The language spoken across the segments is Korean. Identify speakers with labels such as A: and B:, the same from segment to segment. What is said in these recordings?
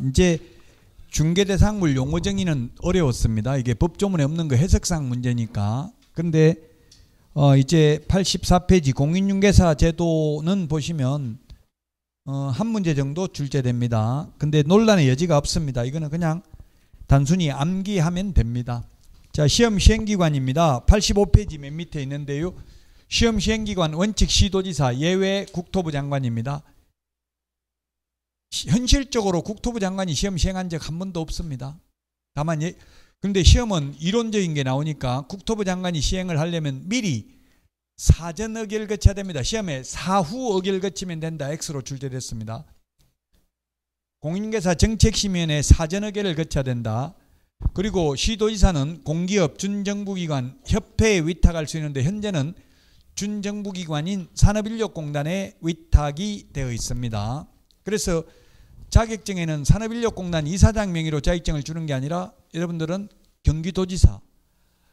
A: 이제 중개대상물 용어 정의는 어려웠습니다. 이게 법조문에 없는 거 해석상 문제니까. 그런데 이제 84페이지 공인중개사 제도는 보시면 한 문제 정도 출제됩니다. 근데 논란의 여지가 없습니다. 이거는 그냥 단순히 암기하면 됩니다. 자, 시험 시행기관입니다. 85페이지 맨 밑에 있는데요. 시험 시행기관 원칙 시도지사 예외 국토부 장관입니다. 현실적으로 국토부 장관이 시험 시행한 적 한 번도 없습니다. 다만 근데 시험은 이론적인 게 나오니까 국토부 장관이 시행을 하려면 미리 사전 의결 거쳐야 됩니다. 시험에 사후 의결 거치면 된다. X로 출제됐습니다. 공인중개사 정책심의위원회 사전 의결을 거쳐야 된다. 그리고 시도지사는 공기업 준정부기관 협회에 위탁할 수 있는데 현재는 준정부기관인 산업인력공단에 위탁이 되어 있습니다. 그래서 자격증에는 산업인력공단 이사장 명의로 자격증을 주는 게 아니라 여러분들은 경기도지사,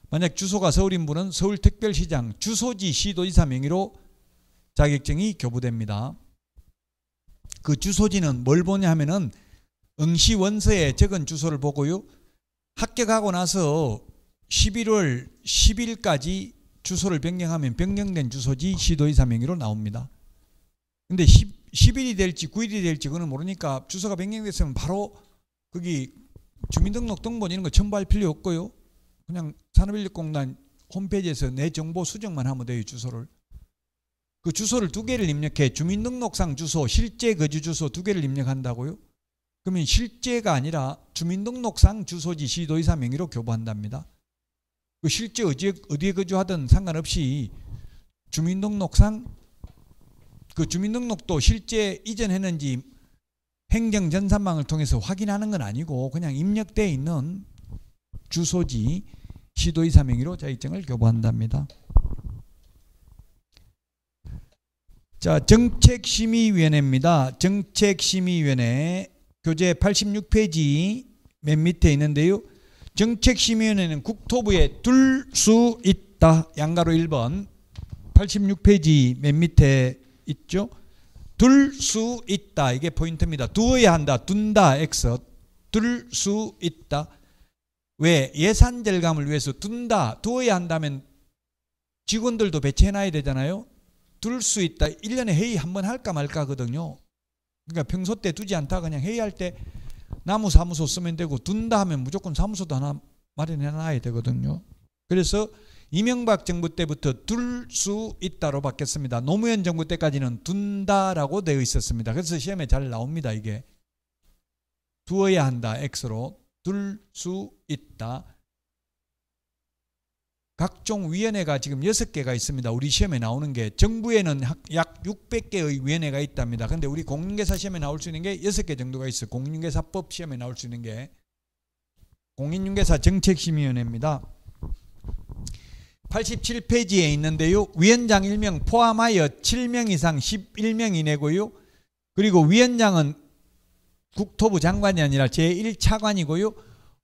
A: 만약 주소가 서울인 분은 서울특별시장 주소지 시도지사 명의로 자격증이 교부됩니다. 그 주소지는 뭘 보냐 하면은 응시원서에 적은 주소를 보고요. 합격하고 나서 11월 10일까지 주소를 변경하면 변경된 주소지 시도지사 명의로 나옵니다. 근데 10일이 될지 9일이 될지 그건 모르니까 주소가 변경됐으면 바로 거기 주민등록 등본 이런 거 첨부할 필요 없고요. 그냥 산업인력공단 홈페이지에서 내 정보 수정만 하면 돼요. 주소를. 그 주소를 2개를 입력해 주민등록상 주소, 실제 거주 주소 2개를 입력한다고요. 그러면 실제가 아니라 주민등록상 주소지 시도지사 명의로 교부한답니다. 그 실제 어디에 거주하든 상관없이 주민등록상 그 주민등록도 실제 이전했는지 행정전산망을 통해서 확인하는 건 아니고 그냥 입력되어 있는 주소지 시도지사 명의로 자격증을 교부한답니다. 자, 정책심의위원회입니다. 정책심의위원회 교재 86페이지 맨 밑에 있는데요. 정책심의위원회는 국토부에 둘 수 있다. 양가로 1번 86페이지 맨 밑에 있죠. 둘 수 있다. 이게 포인트입니다. 두어야 한다. 둔다. X. 둘 수 있다. 왜? 예산 절감을 위해서 둔다. 두어야 한다면 직원들도 배치해놔야 되잖아요. 둘 수 있다. 1년에 회의 한번 할까 말까 하거든요. 그러니까 평소 때 두지 않다. 그냥 회의할 때 나무 사무소 쓰면 되고 둔다 하면 무조건 사무소도 하나 마련해놔야 되거든요. 그래서 이명박 정부 때부터 둘 수 있다로 바뀌었습니다. 노무현 정부 때까지는 둔다라고 되어 있었습니다. 그래서 시험에 잘 나옵니다. 이게 두어야 한다. X로 둘 수 있다. 각종 위원회가 지금 6개가 있습니다. 우리 시험에 나오는 게 정부에는 약 600개의 위원회가 있답니다. 그런데 우리 공인중개사 시험에 나올 수 있는 게 6개 정도가 있어요. 공인중개사법 시험에 나올 수 있는 게 공인중개사 정책심의위원회입니다. 87페이지에 있는데요. 위원장 1명 포함하여 7명 이상 11명 이내고요. 그리고 위원장은 국토부 장관이 아니라 제1차관이고요.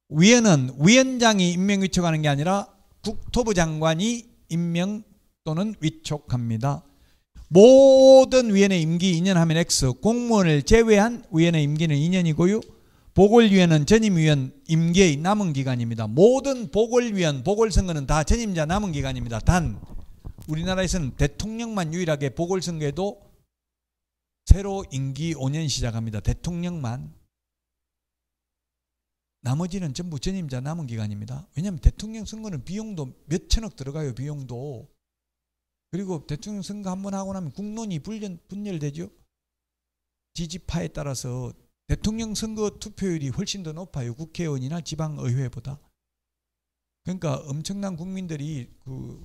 A: 위원은 위원장이 임명 위촉하는 게 아니라 국토부 장관이 임명 또는 위촉합니다. 모든 위원회 임기 2년 하면 X, 공무원을 제외한 위원회 임기는 2년이고요. 보궐위원은 전임위원 임기의 남은 기간입니다. 모든 보궐위원, 보궐선거는 다 전임자 남은 기간입니다. 단 우리나라에서는 대통령만 유일하게 보궐선거에도 새로 임기 5년 시작합니다. 대통령만. 나머지는 전부 전임자 남은 기간입니다. 왜냐하면 대통령 선거는 비용도 몇 천억 들어가요. 비용도. 그리고 대통령 선거 한번 하고 나면 국론이 분열되죠. 지지파에 따라서 대통령 선거 투표율이 훨씬 더 높아요. 국회의원이나 지방의회보다. 그러니까 엄청난 국민들이 그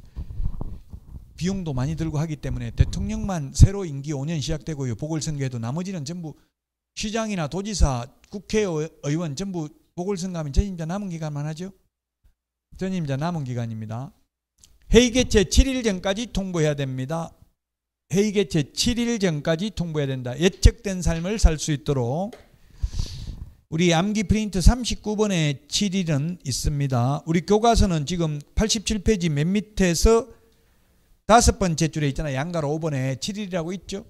A: 비용도 많이 들고 하기 때문에 대통령만 새로 임기 5년 시작되고요. 보궐선거에도 나머지는 전부 시장이나 도지사, 국회의원 전부 보궐선거하면 전임자 남은 기간만 하죠. 전임자 남은 기간입니다. 회의 개최 7일 전까지 통보해야 됩니다. 회의 개최 7일 전까지 통보해야 된다. 예측된 삶을 살 수 있도록. 우리 암기 프린트 39번에 7일은 있습니다. 우리 교과서는 지금 87페이지 맨 밑에서 5번째 줄에 있잖아요. 양가로 5번에 7일이라고 있죠.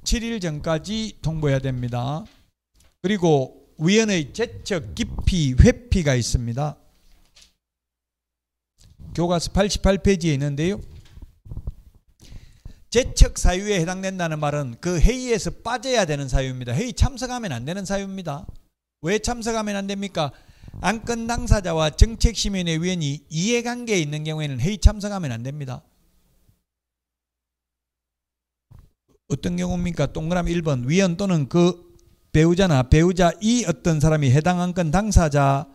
A: 7일 전까지 통보해야 됩니다. 그리고 위헌의 재척, 기피, 회피가 있습니다. 교과서 88페이지에 있는데요. 재척 사유에 해당된다는 말은 그 회의에서 빠져야 되는 사유입니다. 회의 참석하면 안 되는 사유입니다. 왜 참석하면 안 됩니까? 안건 당사자와 정책심의위원회 위원이 이해관계에 있는 경우에는 회의 참석하면 안 됩니다. 어떤 경우입니까? 동그라미 1번 위원 또는 그 배우자나 배우자 이 어떤 사람이 해당 안건 당사자가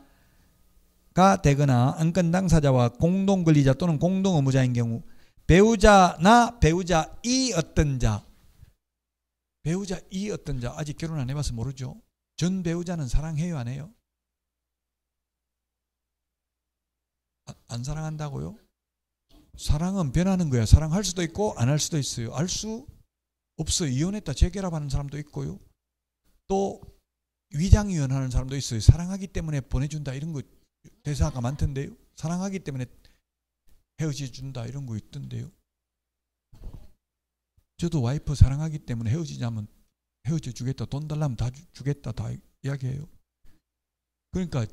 A: 되거나 안건 당사자와 공동권리자 또는 공동의무자인 경우 배우자나 배우자 이 어떤 자 배우자 이 어떤 자 아직 결혼 안 해봐서 모르죠. 전 배우자는 사랑해요 안 해요? 안 사랑한다고요? 사랑은 변하는 거야. 사랑할 수도 있고 안 할 수도 있어요. 알 수 없어요. 이혼했다 재결합하는 사람도 있고요. 또 위장이혼하는 사람도 있어요. 사랑하기 때문에 보내준다 이런 거 대사가 많던데요. 사랑하기 때문에 헤어져준다 이런 거 있던데요. 저도 와이프 사랑하기 때문에 헤어지자면 헤어져 주겠다, 돈 달라면 다 주겠다 다 이야기해요. 그러니까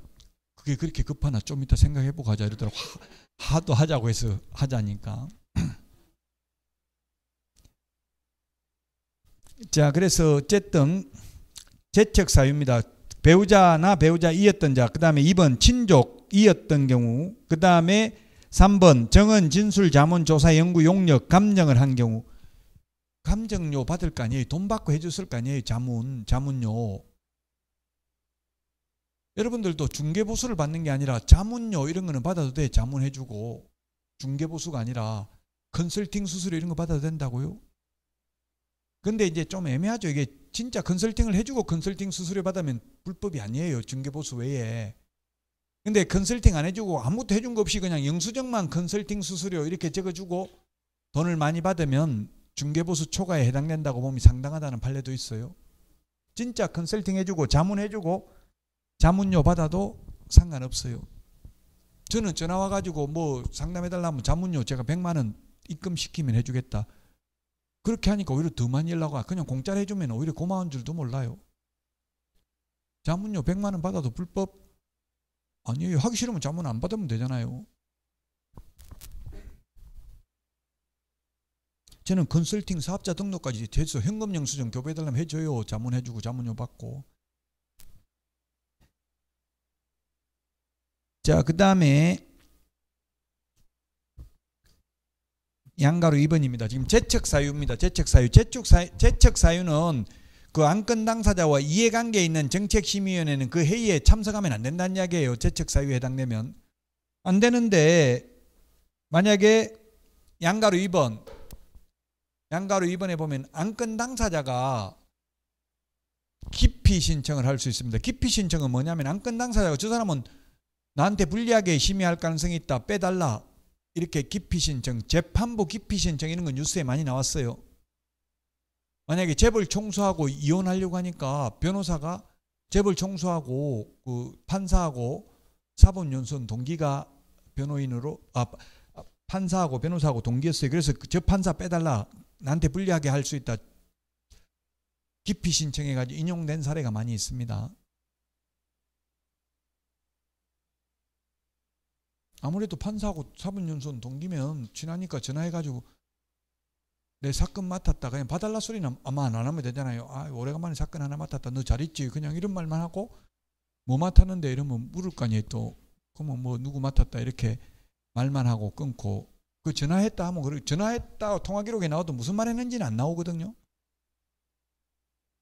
A: 그게 그렇게 급하나 좀 이따 생각해보고 하자 이러더라고. 하도 하자고 해서 하자니까. 자, 그래서 어쨌든 재척 사유입니다. 배우자나 배우자 이었던 자, 그 다음에 2번 친족 이었던 경우, 그 다음에 3번 정언 진술 자문 조사 연구 용역 감정을 한 경우. 감정료 받을 거 아니에요. 돈 받고 해줬을 거 아니에요. 자문료. 여러분들도 중개보수를 받는 게 아니라 자문료 이런 거는 받아도 돼. 자문해주고. 중개보수가 아니라 컨설팅 수수료 이런 거 받아도 된다고요. 근데 이제 좀 애매하죠. 이게 진짜 컨설팅을 해주고 컨설팅 수수료 받으면 불법이 아니에요. 중개보수 외에. 근데 컨설팅 안 해주고 아무것도 해준 거 없이 그냥 영수증만 컨설팅 수수료 이렇게 적어주고 돈을 많이 받으면 중개보수 초과에 해당된다고 보면 상당하다는 판례도 있어요. 진짜 컨설팅 해주고 자문해주고 자문료 받아도 상관없어요. 저는 전화 와가지고 뭐 상담해달라면 자문료 제가 100만 원 입금시키면 해주겠다. 그렇게 하니까 오히려 더 많이 연락 와. 그냥 공짜로 해주면 오히려 고마운 줄도 몰라요. 자문료 100만 원 받아도 불법 아니에요. 하기 싫으면 자문 안 받으면 되잖아요. 저는 컨설팅 사업자 등록까지 돼서 현금 영수증 교부해달라면 해줘요. 자문해주고 자문료 받고. 자, 그 다음에 양가로 2번입니다. 지금 재척 사유입니다. 재척 사유. 재척 사유는 그 안건 당사자와 이해관계에 있는 정책심의위원회는 그 회의에 참석하면 안 된다는 이야기예요. 재척 사유에 해당되면. 안 되는데 만약에 양가로 2번에 보면 안건 당사자가 기피 신청을 할 수 있습니다. 기피 신청은 뭐냐면 안건 당사자가 저 사람은 나한테 불리하게 심의할 가능성이 있다. 빼달라. 이렇게 기피 신청, 재판부 기피 신청 이런 건 뉴스에 많이 나왔어요. 만약에 재벌 총수하고 이혼하려고 하니까 변호사가 재벌 총수하고 그 판사하고 사법연수원 동기가 변호인으로 판사하고 변호사하고 동기였어요. 그래서 저 판사 빼달라. 나한테 불리하게 할 수 있다. 기피 신청해가지고 인용된 사례가 많이 있습니다. 아무래도 판사하고 사법연수원 동기면 친하니까 전화해가지고 내 사건 맡았다 그냥 봐달라 소리는 아마 안 하면 되잖아요. 아, 오래간만에 사건 하나 맡았다. 너 잘했지? 그냥 이런 말만 하고 뭐 맡았는데 이러면 물을 거 아니에요. 또 그러면 뭐 누구 맡았다 이렇게 말만 하고 끊고 그 전화했다 하면 전화했다 통화 기록에 나와도 무슨 말 했는지는 안 나오거든요.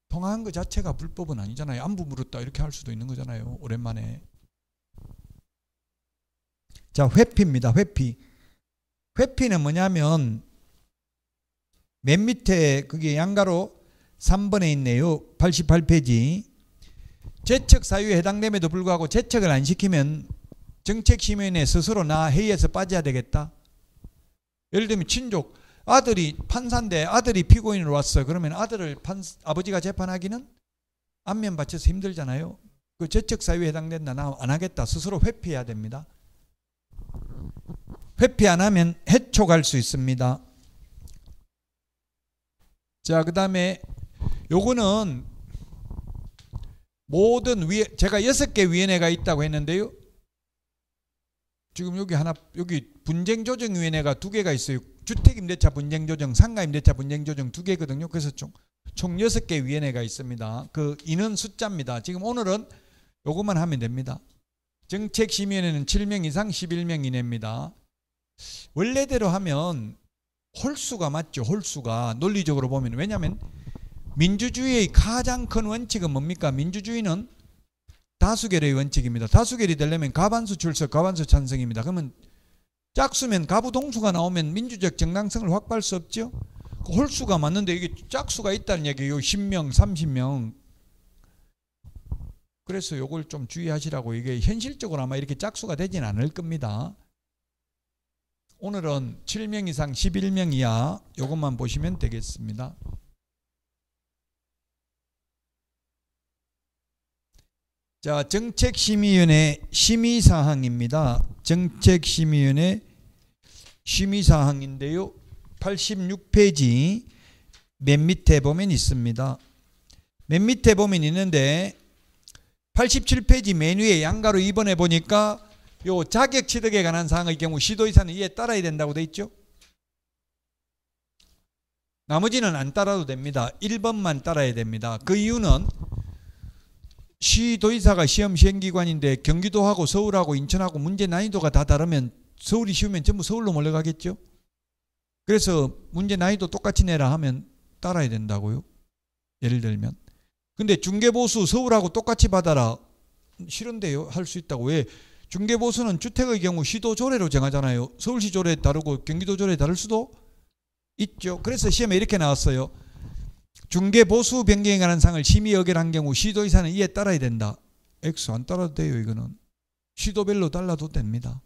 A: 통화한 거 자체가 불법은 아니잖아요. 안부 물었다 이렇게 할 수도 있는 거잖아요. 오랜만에. 자, 회피입니다. 회피. 회피는 뭐냐면 맨 밑에 그게 양가로 3번에 있네요. 88페이지. 재척 사유에 해당됨에도 불구하고 재척을 안 시키면 정책심의위원회 스스로 나 회의에서 빠져야 되겠다. 예를 들면 친족 아들이 판사인데 아들이 피고인으로 왔어. 그러면 아들을 아버지가 재판하기는 안면 받쳐서 힘들잖아요. 그 재척 사유에 해당된다. 나 안 하겠다. 스스로 회피해야 됩니다. 회피 안 하면 해촉할 수 있습니다. 자, 그 다음에 요거는 모든 제가 6개 위원회가 있다고 했는데요. 지금 여기 분쟁조정위원회가 2개가 있어요. 주택임대차 분쟁조정, 상가임대차 분쟁조정 2개거든요. 그래서 총 6개 위원회가 있습니다. 그 인원 숫자입니다. 지금 오늘은 요것만 하면 됩니다. 정책심의위원회는 7명 이상 11명 이내입니다. 원래대로 하면 홀수가 맞죠. 홀수가 논리적으로 보면. 왜냐하면 민주주의의 가장 큰 원칙은 뭡니까? 민주주의는 다수결의 원칙입니다. 다수결이 되려면 과반수 출석, 과반수 찬성입니다. 그러면 짝수면 가부동수가 나오면 민주적 정당성을 확보할 수 없죠. 홀수가 맞는데 이게 짝수가 있다는 얘기예요. 10명, 30명. 그래서 요걸 좀 주의하시라고. 이게 현실적으로 아마 이렇게 짝수가 되진 않을 겁니다. 오늘은 7명 이상 11명 이하 요것만 보시면 되겠습니다. 자, 정책심의위원회 심의사항입니다. 정책심의위원회 심의사항인데요. 86페이지 맨 밑에 보면 있습니다. 맨 밑에 보면 있는데 87페이지 메뉴에 양가로 2번에 보니까 요 자격 취득에 관한 사항의 경우 시도의사는 이에 따라야 된다고 돼 있죠. 나머지는 안 따라도 됩니다. 1번만 따라야 됩니다. 그 이유는 시도의사가 시험 시행기관인데 경기도하고 서울하고 인천하고 문제 난이도가 다 다르면 서울이 쉬우면 전부 서울로 몰려가겠죠. 그래서 문제 난이도 똑같이 내라 하면 따라야 된다고요. 예를 들면. 근데 중개보수 서울하고 똑같이 받아라. 싫은데요. 할 수 있다고. 왜? 중개보수는 주택의 경우 시도 조례로 정하잖아요. 서울시 조례 다르고 경기도 조례 다를 수도 있죠. 그래서 시험에 이렇게 나왔어요. 중개보수 변경에 관한 사항을 심의 의결한 경우 시도의사는 이에 따라야 된다. X 안 따라도 돼요. 이거는 시도별로 달라도 됩니다.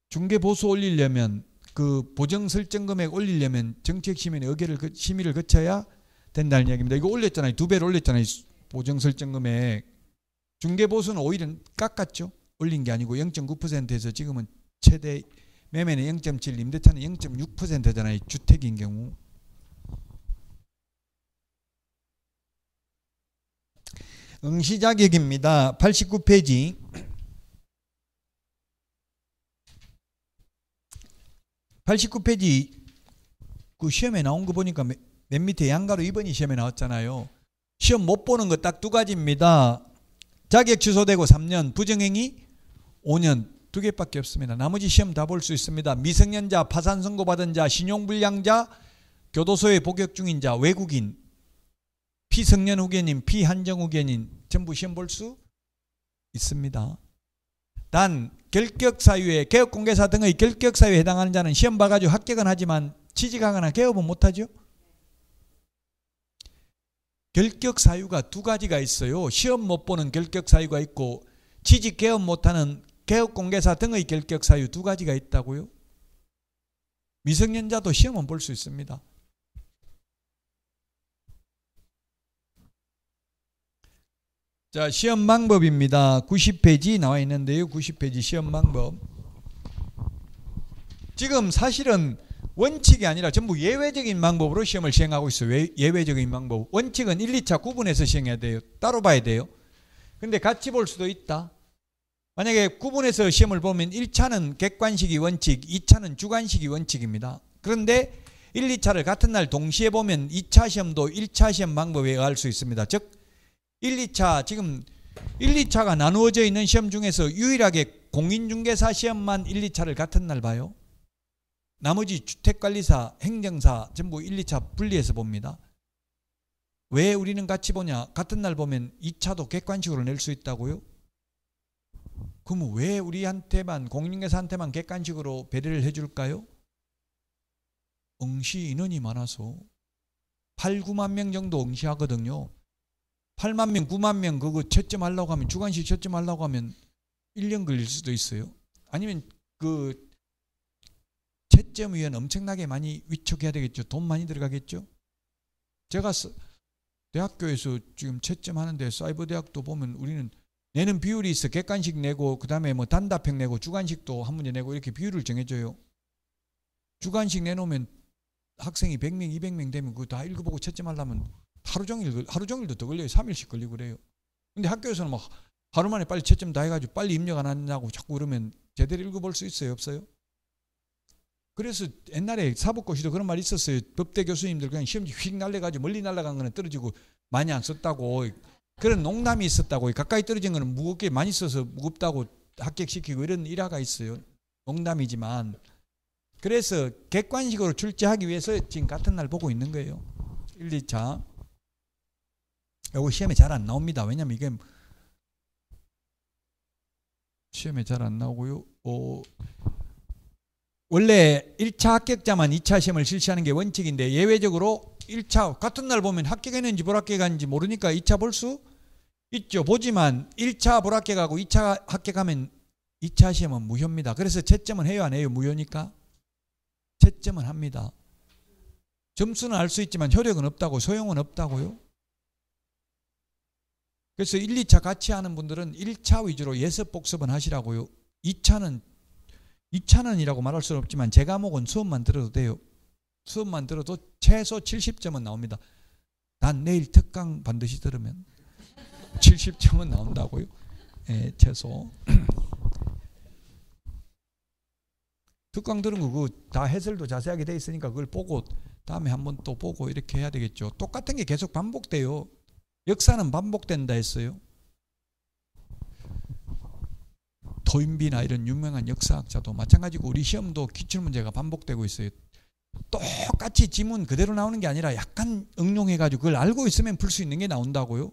A: 중개보수 올리려면 그 보정설정금액 올리려면 정책심의의 의결을 심의를 거쳐야 된다는 이야기입니다. 이거 올렸잖아요. 2배로 올렸잖아요. 보정설정금액. 중개보수는 오히려 깎았죠. 올린 게 아니고 0.9%에서 지금은 최대 매매는 0.7, 임대차는 0.6%잖아요. 주택인 경우. 응시자격입니다. 89페이지. 89페이지 그 시험에 나온 거 보니까 맨 밑에 양가로 2번이 시험에 나왔잖아요. 시험 못 보는 거 딱 2가지입니다. 자격 취소되고 3년, 부정행위 5년. 2개밖에 없습니다. 나머지 시험 다 볼 수 있습니다. 미성년자, 파산 선고받은 자, 신용불량자, 교도소에 복역 중인 자, 외국인, 피성년 후견인, 피한정 후견인 전부 시험 볼 수 있습니다. 단 결격사유에 개업공개사 등의 결격사유에 해당하는 자는 시험 봐가지고 합격은 하지만 취직하거나 개업은 못하죠. 결격사유가 2가지가 있어요. 시험 못 보는 결격사유가 있고 취직 개업 못하는 개업공개사 등의 결격사유 2가지가 있다고요. 미성년자도 시험은 볼 수 있습니다. 자, 시험 방법입니다. 90페이지 나와 있는데요. 90페이지 시험 방법. 지금 사실은 원칙이 아니라 전부 예외적인 방법으로 시험을 시행하고 있어요. 예외적인 방법. 원칙은 1, 2차 구분해서 시행해야 돼요. 따로 봐야 돼요. 근데 같이 볼 수도 있다. 만약에 구분해서 시험을 보면 1차는 객관식이 원칙, 2차는 주관식이 원칙입니다. 그런데 1, 2차를 같은 날 동시에 보면 2차 시험도 1차 시험 방법에 의할 수 있습니다. 즉 1, 2차 지금 1, 2차가 나누어져 있는 시험 중에서 유일하게 공인중개사 시험만 1, 2차를 같은 날 봐요. 나머지 주택관리사, 행정사 전부 1, 2차 분리해서 봅니다. 왜 우리는 같이 보냐? 같은 날 보면 2차도 객관식으로 낼 수 있다고요? 그럼 왜 우리한테만 공인중개사한테만 객관식으로 배려를 해줄까요? 응시 인원이 많아서 8, 9만 명 정도 응시하거든요. 8만 명, 9만 명 그거 채점하려고 하면 주관식 채점하려고 하면 1년 걸릴 수도 있어요. 아니면 그 채점위원 엄청나게 많이 위촉해야 되겠죠. 돈 많이 들어가겠죠. 제가 대학교에서 지금 채점하는데 사이버 대학도 보면 우리는 내는 비율이 있어. 객관식 내고 그 다음에 뭐 단답형 내고 주관식도 한 문제 내고 이렇게 비율을 정해줘요. 주관식 내놓으면 학생이 100명, 200명 되면 그거 다 읽어보고 채점하려면 다 하루 종일도 더 걸려요. 3일씩 걸리고 그래요. 근데 학교에서는 막 하루 만에 빨리 채점 다 해가지고 빨리 입력 안 하냐고 자꾸 그러면 제대로 읽어볼 수 있어요? 없어요? 그래서 옛날에 사법고시도 그런 말이 있었어요. 법대 교수님들 그냥 시험지 휙 날려가지고 멀리 날아간 거는 떨어지고 많이 안 썼다고, 그런 농담이 있었다고. 가까이 떨어진 거는 무겁게 많이 써서 무겁다고 합격시키고 이런 일화가 있어요. 농담이지만. 그래서 객관식으로 출제하기 위해서 지금 같은 날 보고 있는 거예요. 1, 2차. 이거 시험에 잘 안 나옵니다. 왜냐면 이게 시험에 잘 안 나오고요. 원래 1차 합격자만 2차 시험을 실시하는 게 원칙인데 예외적으로 1차 같은 날 보면 합격했는지 불합격했는지 모르니까 2차 볼 수 있죠. 보지만 1차 불합격하고 2차 합격하면 2차 시험은 무효입니다. 그래서 채점은 해요, 안 해요? 무효니까 채점은 합니다. 점수는 알 수 있지만 효력은 없다고, 소용은 없다고요. 그래서 1, 2차 같이 하는 분들은 1차 위주로 예습 복습은 하시라고요. 2차는이라고 말할 수는 없지만 제 과목은 수업만 들어도 돼요. 수업만 들어도 최소 70점은 나옵니다. 난 내일 특강 반드시 들으면 70점은 나온다고요. 예, 최소. 특강 들은 거 그거 다 해설도 자세하게 돼 있으니까 그걸 보고 다음에 한번 또 보고 이렇게 해야 되겠죠. 똑같은 게 계속 반복돼요. 역사는 반복된다 했어요. 토인비나 이런 유명한 역사학자도 마찬가지고 우리 시험도 기출문제가 반복되고 있어요. 똑같이 지문 그대로 나오는 게 아니라 약간 응용해가지고 그걸 알고 있으면 풀 수 있는 게 나온다고요.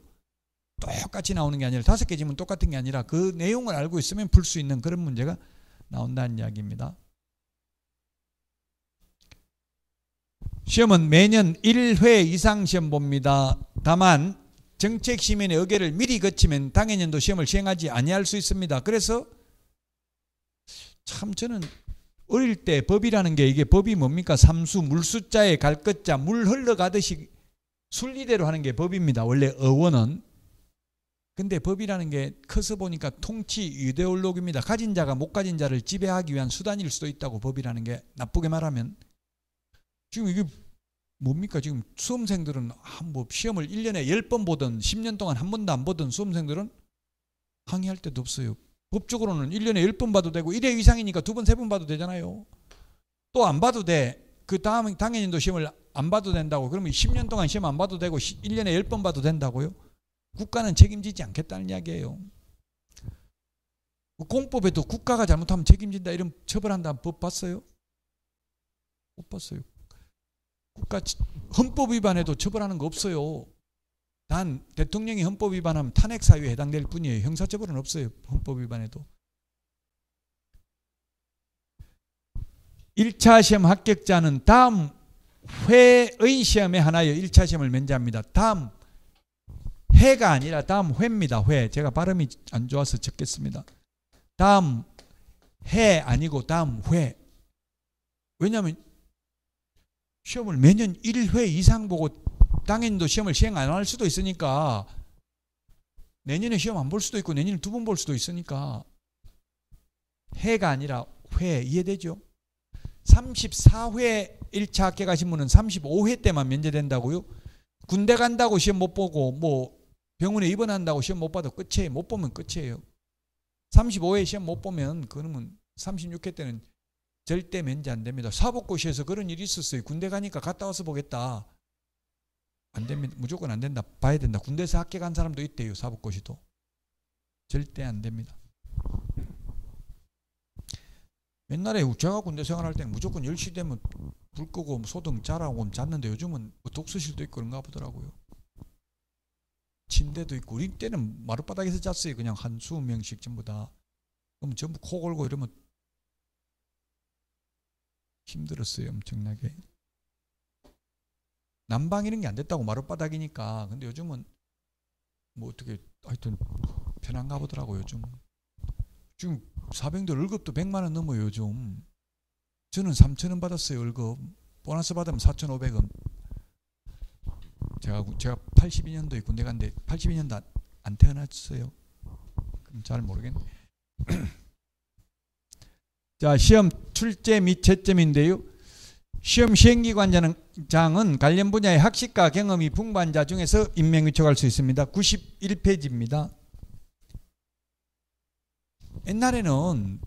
A: 똑같이 나오는 게 아니라 5개 지문 똑같은 게 아니라 그 내용을 알고 있으면 풀 수 있는 그런 문제가 나온다는 이야기입니다. 시험은 매년 1회 이상 시험 봅니다. 다만 정책시민의 의결을 미리 거치면 당해년도 시험을 시행하지 아니할 수 있습니다. 그래서 참 저는 어릴 때 법이라는 게 이게 법이 뭡니까? 삼수 물숫자에 갈 것자 물 흘러가듯이 순리대로 하는 게 법입니다. 원래 어원은. 근데 법이라는 게 커서 보니까 통치 이데올로기입니다. 가진 자가 못 가진 자를 지배하기 위한 수단일 수도 있다고. 법이라는 게 나쁘게 말하면. 지금 이게 뭡니까? 지금 수험생들은 뭐 시험을 1년에 10번 보든 10년 동안 한 번도 안 보든 수험생들은 항의할 데도 없어요. 법적으로는 1년에 10번 봐도 되고 1회 이상이니까 2번, 3번 봐도 되잖아요. 또 안 봐도 돼. 그 다음 당연히도 시험을 안 봐도 된다고. 그러면 10년 동안 시험 안 봐도 되고 1년에 10번 봐도 된다고요? 국가는 책임지지 않겠다는 이야기예요. 공법에도 국가가 잘못하면 책임진다 이런 처벌한다는 법 봤어요? 못 봤어요. 국가 헌법 위반에도 처벌하는 거 없어요. 단 대통령이 헌법 위반하면 탄핵 사유에 해당될 뿐이에요. 형사처벌은 없어요. 헌법 위반에도. 1차 시험 합격자는 다음 회의 시험에 하나여 1차 시험을 면제합니다. 다음 해가 아니라 다음 회입니다. 회. 제가 발음이 안 좋아서 적겠습니다. 다음 해 아니고 다음 회. 왜냐하면 시험을 매년 1회 이상 보고 당연히도 시험을 시행 안 할 수도 있으니까 내년에 시험 안 볼 수도 있고 내년에 2번 볼 수도 있으니까 해가 아니라 회. 이해되죠? 34회 1차 합격하신 분은 35회 때만 면제된다고요? 군대 간다고 시험 못 보고 뭐 병원에 입원한다고 시험 못 봐도 끝이에요. 못 보면 끝이에요. 35회 시험 못 보면 그러면 36회 때는 절대 면제 안 됩니다. 사법고시에서 그런 일이 있었어요. 군대 가니까 갔다 와서 보겠다. 안 됩니다. 무조건 안 된다. 봐야 된다. 군대에서 합격한 사람도 있대요. 사법고시도. 절대 안 됩니다. 옛날에 제가 군대 생활할 때는 무조건 10시 되면 불 끄고 소등 자라고 잤는데 요즘은 독서실도 있고 그런가 보더라고요. 침대도 있고. 우리 때는 마룻바닥에서 잤어요. 그냥 한 20명씩 전부 다. 그럼 전부 코 골고 이러면 힘들었어요. 엄청나게. 난방 이런 게 안 됐다고. 마룻바닥이니까. 근데 요즘은 뭐 어떻게 하여튼 편한가 보더라고요. 요즘. 지금 사병들 월급도 100만 원 넘어요. 요즘. 저는 3,000원 받았어요. 월급. 보너스 받으면 4,500원. 제가 82년도에 군대 갔는데 82년도 안 태어났어요. 그럼 잘 모르겠네. 자, 시험 출제 및 채점인데요. 시험 시행기관장은 관련 분야의 학식과 경험이 풍부한 자 중에서 임명 위촉할 수 있습니다. 91페이지입니다. 옛날에는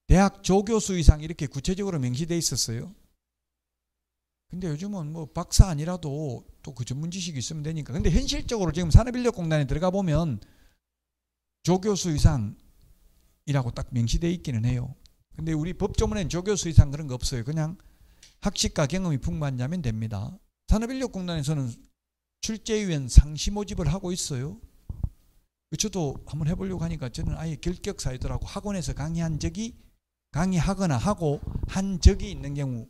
A: 대학 조교수 이상 이렇게 구체적으로 명시되어 있었어요. 근데 요즘은 뭐 박사 아니라도 또 그 전문 지식이 있으면 되니까. 근데 현실적으로 지금 산업인력공단에 들어가 보면 조교수 이상이라고 딱 명시되어 있기는 해요. 근데 우리 법조문에는 조교수 이상 그런 거 없어요. 그냥 학식과 경험이 풍부한 자면 됩니다. 산업인력공단에서는 출제위원 상시 모집을 하고 있어요. 저도 한번 해보려고 하니까 저는 아예 결격사유더라고. 학원에서 강의하거나 하고 한 적이 있는 경우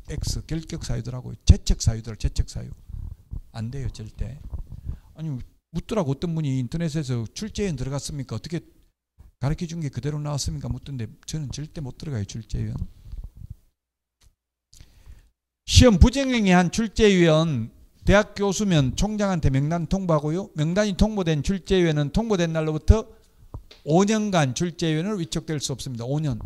A: X 결격사유더라고요. 재척사유더라고요. 재척사유. 안 돼요 절대. 아니 묻더라고. 어떤 분이 인터넷에서 출제위원 들어갔습니까? 어떻게 가르쳐준 게 그대로 나왔습니까? 묻던데 저는 절대 못 들어가요. 출제위원. 시험 부정행위 한 출제위원 대학 교수면 총장한테 명단 통보하고요. 명단이 통보된 출제위원은 통보된 날로부터 5년간 출제위원을 위촉될 수 없습니다. 5년.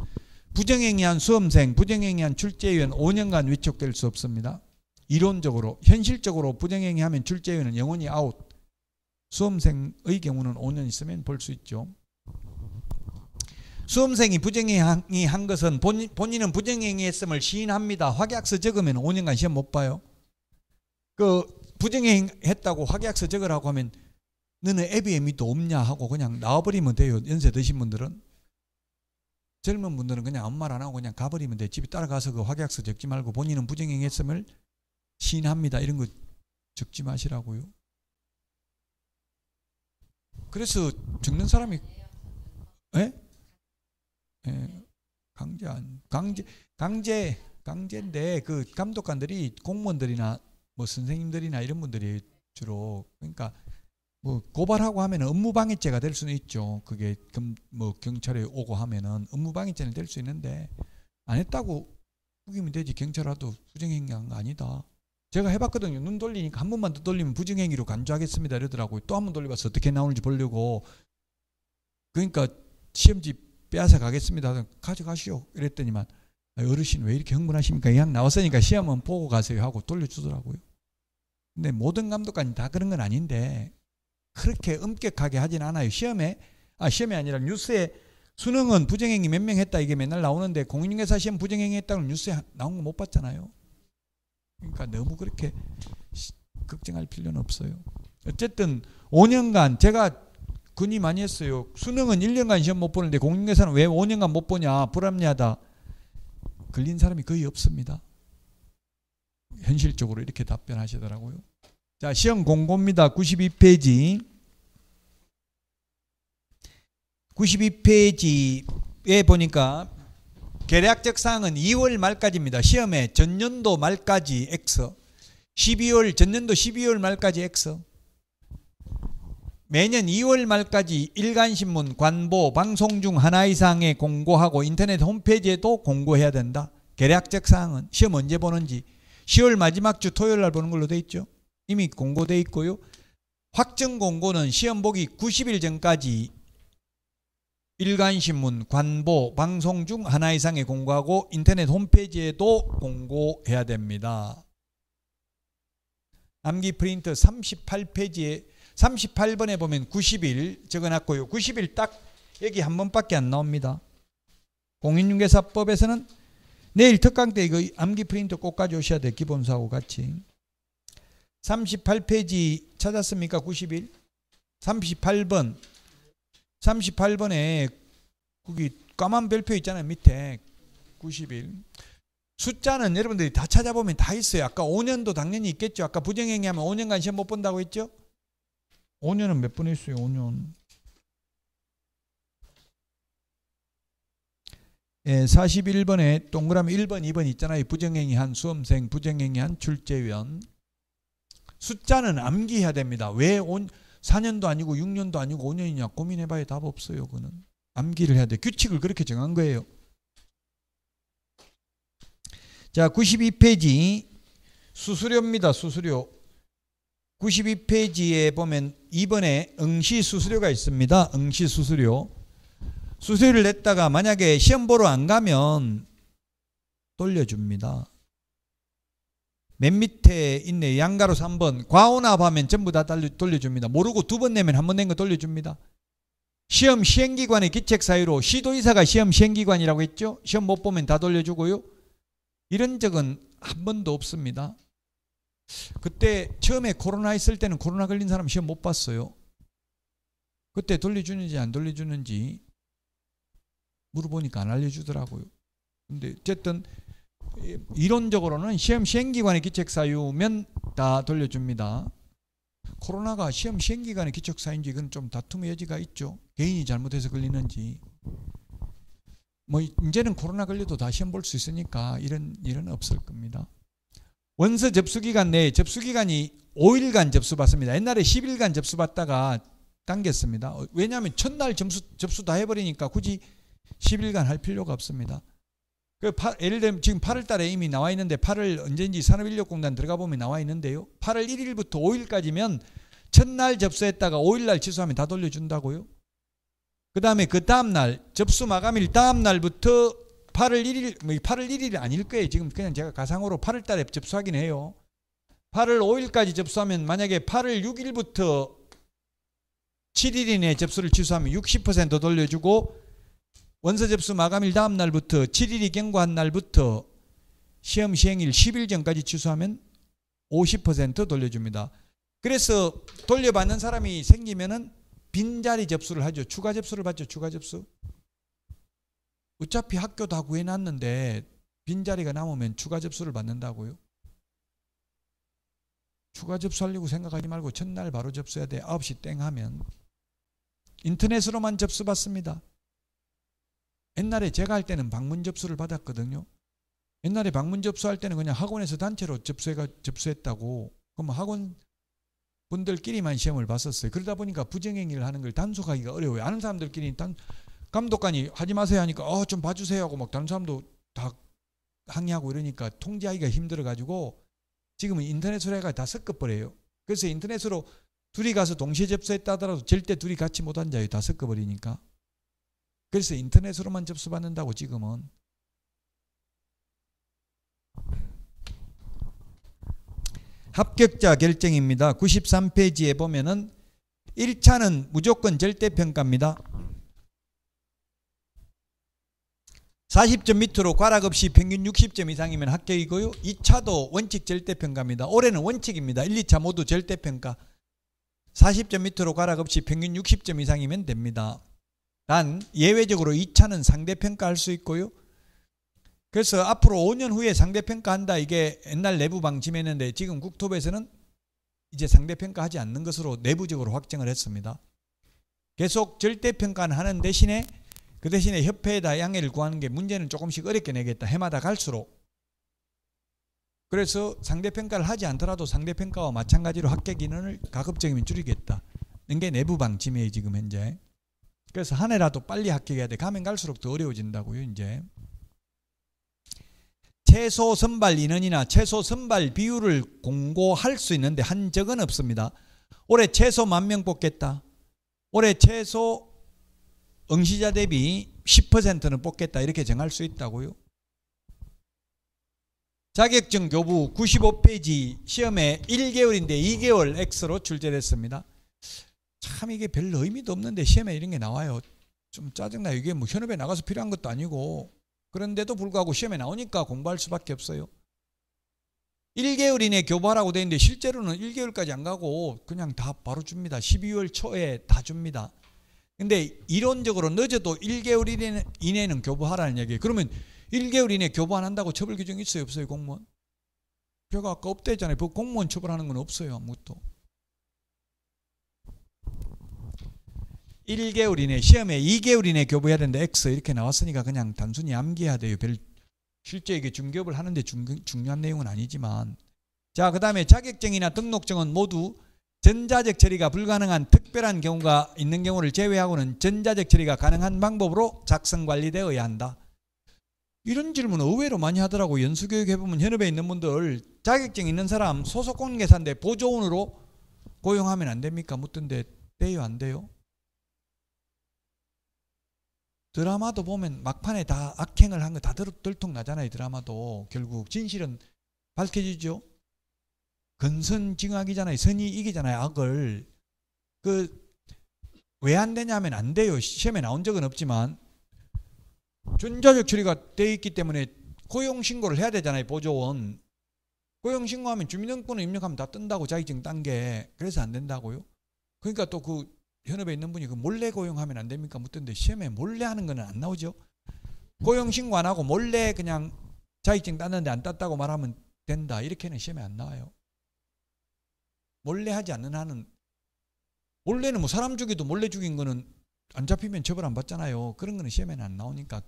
A: 부정행위한 수험생, 부정행위한 출제위원 5년간 위촉될 수 없습니다. 이론적으로, 현실적으로 부정행위하면 출제위원은 영원히 아웃. 수험생의 경우는 5년 있으면 볼 수 있죠. 수험생이 부정행위한 것은 본인은 부정행위했음을 시인합니다. 확약서 적으면 5년간 시험 못 봐요. 그 부정행위했다고 확약서 적으라고 하면 너는 ABM이도 없냐 하고 그냥 나와버리면 돼요. 연세 드신 분들은. 젊은 분들은 그냥 아무 말 안 하고 그냥 가버리면 돼. 집에 따라가서 그 확약서 적지 말고 본인은 부정행위했음을 시인합니다. 이런 거 적지 마시라고요. 그래서 적는 사람이 강제인데 그 감독관들이 공무원들이나 뭐 선생님들이나 이런 분들이 주로 그러니까 뭐 고발하고 하면 업무방해죄가 될 수는 있죠. 그게 뭐 경찰에 오고 하면은 업무방해죄는 될 수 있는데 안 했다고 우기면 되지. 경찰 와도 부정행위한 거 아니다. 제가 해봤거든요. 눈 돌리니까 한 번만 더 돌리면 부정행위로 간주하겠습니다 이러더라고요. 또 한 번 돌려봐서 어떻게 나오는지 보려고. 그러니까 시험지 빼앗아 가겠습니다. 가져가시오 이랬더니만 어르신 왜 이렇게 흥분하십니까? 그냥 나왔으니까 시험은 보고 가세요 하고 돌려주더라고요. 근데 모든 감독관이 다 그런 건 아닌데 그렇게 엄격하게 하진 않아요. 시험이 아니라 뉴스에 수능은 부정행위 몇 명 했다 이게 맨날 나오는데 공인중개사 시험 부정행위 했다고 뉴스에 나온 거 못 봤잖아요. 그러니까 너무 그렇게 걱정할 필요는 없어요. 어쨌든 5년간 제가 건의 많이 했어요. 수능은 1년간 시험 못 보는데 공인중개사는 왜 5년간 못 보냐 불합리하다. 걸린 사람이 거의 없습니다. 현실적으로 이렇게 답변하시더라고요. 자, 시험 공고입니다. 92페이지. 92페이지에 보니까 계략적 사항은 2월 말까지입니다. 시험에 전년도 말까지 X. 전년도 12월 말까지 X. 매년 2월 말까지 일간신문, 관보, 방송 중 하나 이상에 공고하고 인터넷 홈페이지에도 공고해야 된다. 계략적 사항은 시험 언제 보는지 10월 마지막 주 토요일 날 보는 걸로 돼 있죠. 이미 공고돼 있고요. 확정 공고는 시험 보기 90일 전까지 일간신문, 관보, 방송 중 하나 이상에 공고하고 인터넷 홈페이지에도 공고해야 됩니다. 암기 프린트 38페이지에 38번에 보면 90일 적어놨고요. 90일 딱 여기 한 번밖에 안 나옵니다. 공인중개사법에서는 내일 특강 때 이거 암기 프린트 꼭 가져오셔야 돼요. 기본사하고 같이. 38페이지 찾았습니까? 90일. 38번에 거기 까만 별표 있잖아요. 밑에 90일. 숫자는 여러분들이 다 찾아보면 다 있어요. 아까 5년도 당연히 있겠죠. 아까 부정행위하면 5년간 시험 못 본다고 했죠. 5년은 몇 번 했어요? 5년. 예, 41번에 동그라미 1번, 2번 있잖아요. 부정행위한 수험생, 부정행위한 출제위원. 숫자는 암기해야 됩니다. 왜 4년도 아니고 6년도 아니고 5년이냐 고민해봐야 답 없어요. 그거는 암기를 해야 돼. 규칙을 그렇게 정한 거예요. 자, 92페이지 수수료입니다. 수수료. 92페이지에 보면 2번에 응시수수료가 있습니다. 응시수수료. 수수료를 냈다가 만약에 시험 보러 안 가면 돌려줍니다. 맨 밑에 있네. 양가로 3번. 과오납하면 전부 다 돌려줍니다. 모르고 2번 내면 한 번 낸 거 돌려줍니다. 시험 시행기관의 기책사유로 시도의사가 시험 시행기관이라고 했죠. 시험 못 보면 다 돌려주고요. 이런 적은 한 번도 없습니다. 그때 처음에 코로나 있을 때는 코로나 걸린 사람 시험 못 봤어요. 그때 돌려주는지 안 돌려주는지 물어보니까 안 알려주더라고요. 근데 어쨌든 이론적으로는 시험 시행기관의 기책사유면 다 돌려줍니다. 코로나가 시험 시행기관의 기책사유인지 이건 좀 다툼의 여지가 있죠. 개인이 잘못해서 걸리는지. 뭐 이제는 코로나 걸려도 다 시험 볼 수 있으니까 이런 일은 없을 겁니다. 원서 접수기간 내에 접수기간이 5일간 접수받습니다. 옛날에 10일간 접수받다가 당겼습니다. 왜냐하면 첫날 접수 다 해버리니까 굳이 10일간 할 필요가 없습니다. 예를 들면 지금 8월 달에 이미 나와 있는데 8월 언제인지 산업인력공단 들어가 보면 나와 있는데요. 8월 1일부터 5일까지면 첫날 접수했다가 5일날 취소하면 다 돌려준다고요. 그 다음에 그 다음날 접수 마감일 다음날부터 8월 1일 아닐 거예요. 지금 그냥 제가 가상으로 8월 달에 접수하긴 해요. 8월 5일까지 접수하면 만약에 8월 6일부터 7일 이내 접수를 취소하면 60% 돌려주고 원서 접수 마감일 다음 날부터 7일이 경과한 날부터 시험 시행일 10일 전까지 취소하면 50% 돌려줍니다. 그래서 돌려받는 사람이 생기면은 빈자리 접수를 하죠. 추가 접수를 받죠. 추가 접수. 어차피 학교 다 구해놨는데 빈자리가 남으면 추가 접수를 받는다고요. 추가 접수하려고 생각하지 말고 첫날 바로 접수해야 돼. 9시 땡 하면. 인터넷으로만 접수 받습니다. 옛날에 제가 할 때는 방문 접수를 받았거든요. 옛날에 방문 접수할 때는 그냥 학원에서 단체로 접수했다고. 그럼 학원 분들끼리만 시험을 봤었어요. 그러다 보니까 부정행위를 하는 걸 단속하기가 어려워요. 아는 사람들끼리 감독관이 하지 마세요 하니까 좀 봐주세요 하고 막 다른 사람도 다 항의하고 이러니까 통제하기가 힘들어가지고 지금은 인터넷으로 해가 다 섞어버려요. 그래서 인터넷으로 둘이 가서 동시에 접수했다 하더라도 절대 둘이 같이 못 앉아요. 다 섞어버리니까. 그래서 인터넷으로만 접수받는다고 지금은. 합격자 결정입니다. 93페이지에 보면은 1차는 무조건 절대평가입니다. 40점 밑으로 과락 없이 평균 60점 이상이면 합격이고요. 2차도 원칙 절대평가입니다. 올해는 원칙입니다. 1, 2차 모두 절대평가. 40점 밑으로 과락 없이 평균 60점 이상이면 됩니다. 단 예외적으로 2차는 상대평가할 수 있고요. 그래서 앞으로 5년 후에 상대평가한다. 이게 옛날 내부 방침했는데 지금 국토부에서는 이제 상대평가하지 않는 것으로 내부적으로 확정을 했습니다. 계속 절대평가는 하는 대신에 그 대신에 협회에다 양해를 구하는 게 문제는 조금씩 어렵게 내겠다. 해마다 갈수록. 그래서 상대평가를 하지 않더라도 상대평가와 마찬가지로 합격 인원을 가급적이면 줄이겠다. 이게 내부 방침이에요. 지금 현재. 그래서 한 해라도 빨리 합격해야 돼. 가면 갈수록 더 어려워진다고요. 이제. 최소 선발 인원이나 최소 선발 비율을 공고할 수 있는데 한 적은 없습니다. 올해 최소 10,000명 뽑겠다. 올해 최소 응시자 대비 10%는 뽑겠다. 이렇게 정할 수 있다고요. 자격증 교부 95페이지 시험에 1개월인데 2개월 X로 출제됐습니다. 참 이게 별로 의미도 없는데 시험에 이런 게 나와요. 좀 짜증나요. 이게 뭐 현업에 나가서 필요한 것도 아니고 그런데도 불구하고 시험에 나오니까 공부할 수밖에 없어요. 1개월 이내 교부하라고 되어 있는데 실제로는 1개월까지 안 가고 그냥 다 바로 줍니다. 12월 초에 다 줍니다. 근데 이론적으로 늦어도 1개월 이내는 교부하라는 얘기예요. 그러면 1개월 이내 교부 안 한다고 처벌 규정이 있어요? 없어요? 공무원? 제가 아까 없대잖아요. 공무원 처벌하는 건 없어요. 아무것도. 1개월 이내 시험에 2개월 이내 교부해야 되는데 X 이렇게 나왔으니까 그냥 단순히 암기해야 돼요. 실제 이게 중개업을 하는데 중요한 내용은 아니지만. 자, 그 다음에 자격증이나 등록증은 모두 전자적 처리가 불가능한 특별한 경우가 있는 경우를 제외하고는 전자적 처리가 가능한 방법으로 작성 관리되어야 한다. 이런 질문 의외로 많이 하더라고. 연수교육 해보면 현업에 있는 분들 자격증 있는 사람 소속 공인회사인데 보조원으로 고용하면 안 됩니까? 묻던데 돼요? 안 돼요? 드라마도 보면 막판에 다 악행을 한 거 다 들통나잖아요. 드라마도 결국 진실은 밝혀지죠. 근선징악이잖아요. 선이 이기잖아요. 악을. 왜 안 되냐면 안 돼요. 시험에 나온 적은 없지만 준자적 처리가 돼 있기 때문에 고용신고를 해야 되잖아요. 보조원. 고용신고하면 주민등록번호 입력하면 다 뜬다고. 자격증 딴 게. 그래서 안 된다고요. 그러니까 또 그 현업에 있는 분이 그 몰래 고용하면 안 됩니까? 묻던데 시험에 몰래 하는 거는 안 나오죠. 고용신고 안 하고 몰래 그냥 자격증 땄는데 안 땄다고 말하면 된다. 이렇게는 시험에 안 나와요. 몰래 하지 않는 한은, 몰래는 뭐 사람 죽이도 몰래 죽인 거는 안 잡히면 처벌 안 받잖아요. 그런 거는 시험에는 안 나오니까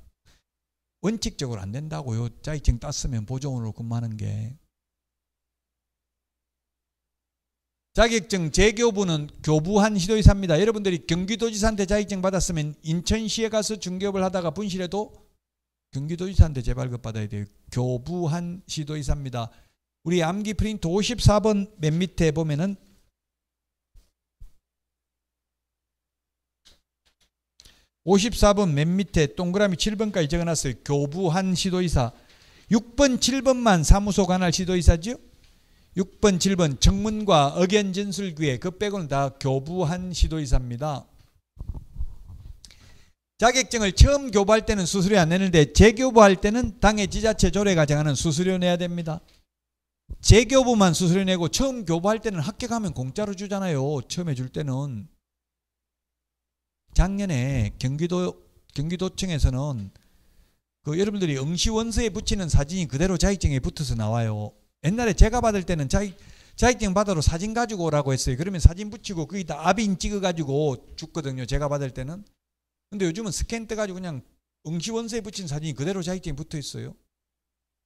A: 원칙적으로 안 된다고요. 자격증 땄으면 보조원으로 근무하는 게. 자격증 재교부는 교부한 시도의사입니다. 여러분들이 경기도지사한테 자격증 받았으면 인천시에 가서 중개업을 하다가 분실해도 경기도지사한테 재발급 받아야 돼요. 교부한 시도의사입니다. 우리 암기 프린트 54번 맨 밑에 보면은 54번 맨 밑에 동그라미 7번까지 적어놨어요. 교부한 시도의사. 6번, 7번만 사무소 관할 시도의사죠. 6번, 7번 청문과 의견 진술기회 그 빼고는 다 교부한 시도의사입니다. 자격증을 처음 교부할 때는 수수료 안 내는데 재교부할 때는 당해 지자체 조례가 정하는 수수료 내야 됩니다. 재교부만 수수료 내고 처음 교부할 때는 합격하면 공짜로 주잖아요. 처음에 줄 때는. 작년에 경기도청에서는 그 여러분들이 응시원서에 붙이는 사진이 그대로 자격증에 붙어서 나와요. 옛날에 제가 받을 때는 자격증 받으러 사진 가지고 오라고 했어요. 그러면 사진 붙이고 거기다 압인 찍어가지고 줬거든요. 제가 받을 때는. 근데 요즘은 스캔 떠가지고 그냥 응시원서에 붙인 사진이 그대로 자격증에 붙어 있어요.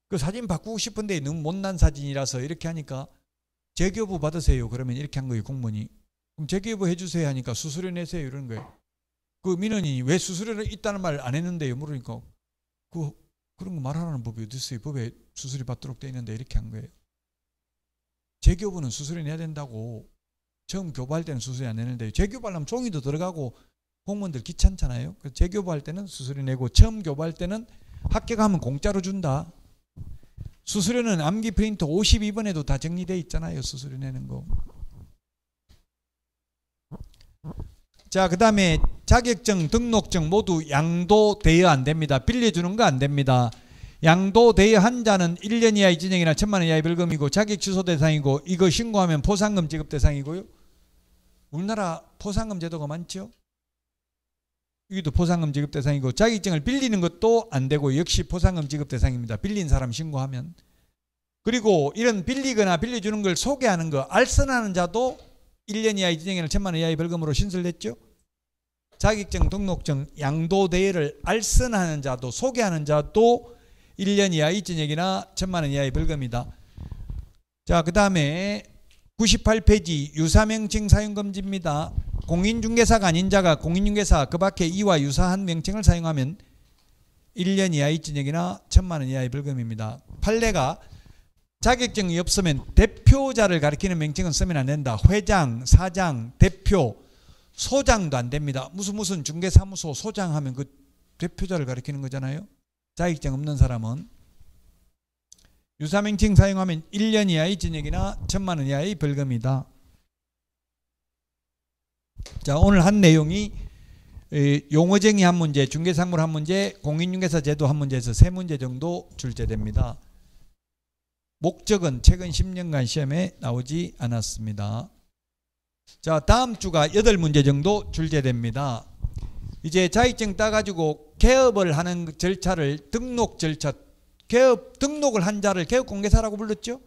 A: 그 사진 바꾸고 싶은데 너무 못난 사진이라서 이렇게 하니까 재교부 받으세요. 그러면 이렇게 한 거예요. 공무원이. 그럼 재교부 해주세요 하니까 수수료 내세요. 이러는 거예요. 그 민원이 왜 수수료를 있다는 말을 안 했는데요. 물으니까 그런 거 말하라는 법이 어디 있어요. 법에 수수료 받도록 돼 있는데 이렇게 한 거예요. 재교부는 수수료 내야 된다고. 처음 교부할 때는 수수료 안 내는데 재교부하려면 종이도 들어가고 공무원들 귀찮잖아요. 그래서 재교부할 때는 수수료 내고 처음 교부할 때는 합격하면 공짜로 준다. 수수료는 암기 프린터 52번에도 다 정리되어 있잖아요. 수수료 내는 거. 자, 그 다음에 자격증, 등록증 모두 양도되어 안 됩니다. 빌려주는 거 안 됩니다. 양도되어 한 자는 1년 이하의 징역이나 1,000만 원 이하의 벌금이고 자격 취소 대상이고 이거 신고하면 포상금 지급 대상이고요. 우리나라 포상금 제도가 많죠. 이것도 포상금 지급 대상이고 자격증을 빌리는 것도 안 되고 역시 포상금 지급 대상입니다. 빌린 사람 신고하면. 그리고 이런 빌리거나 빌려주는 걸 소개하는 거 알선하는 자도 1년 이하의 징역이나 1,000만 원 이하의 벌금으로 신설됐죠. 자격증, 등록증, 양도대여를 알선하는 자도 소개하는 자도 1년 이하의 징역이나 1,000만 원 이하의 벌금이다. 자, 그 다음에 98페이지 유사명칭 사용금지입니다. 공인중개사가 아닌 자가 공인중개사 그 밖에 이와 유사한 명칭을 사용하면 1년 이하의 징역이나 1,000만 원 이하의 벌금입니다. 판례가 자격증이 없으면 대표자를 가리키는 명칭은 쓰면 안 된다. 회장, 사장, 대표, 소장도 안 됩니다. 무슨 중개사무소 소장 하면 그 대표자를 가리키는 거잖아요. 자격증 없는 사람은. 유사명칭 사용하면 1년 이하의 징역이나 1,000만 원 이하의 벌금이다. 자, 오늘 한 내용이 용어정의 한 문제, 중개상물 한 문제, 공인중개사 제도 한 문제에서 3문제 정도 출제됩니다. 목적은 최근 10년간 시험에 나오지 않았습니다. 자, 다음 주가 8문제 정도 출제됩니다. 이제 자격증 따가지고 개업을 하는 절차를 등록 절차, 등록을 한 자를 개업공개사라고 불렀죠.